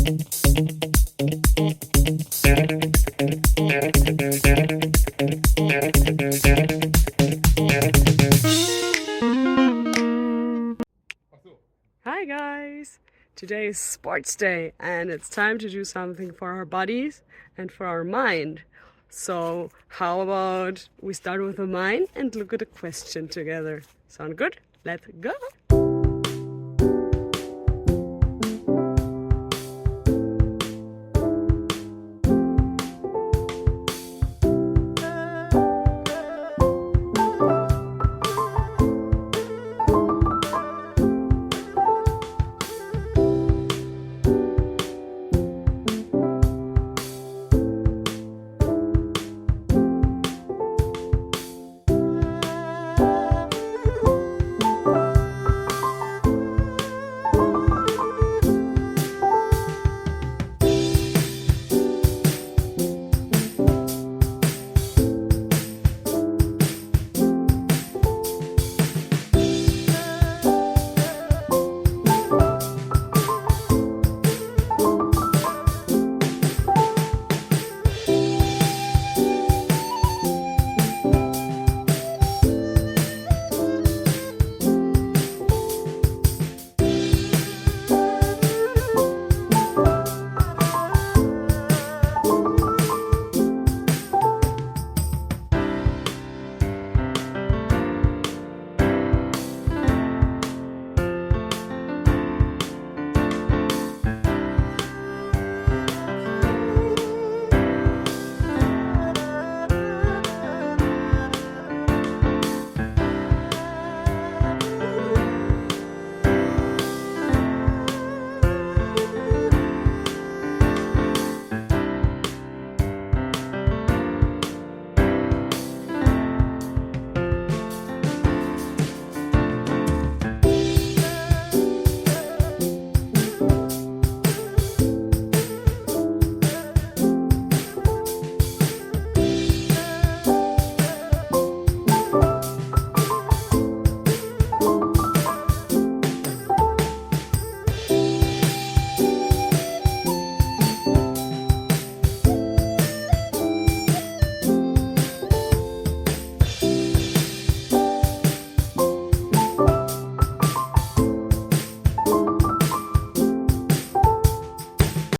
Hi guys! Today is sports day and it's time to do something for our bodies and for our mind. So how about we start with the mind and look at a question together? Sound good? Let's go!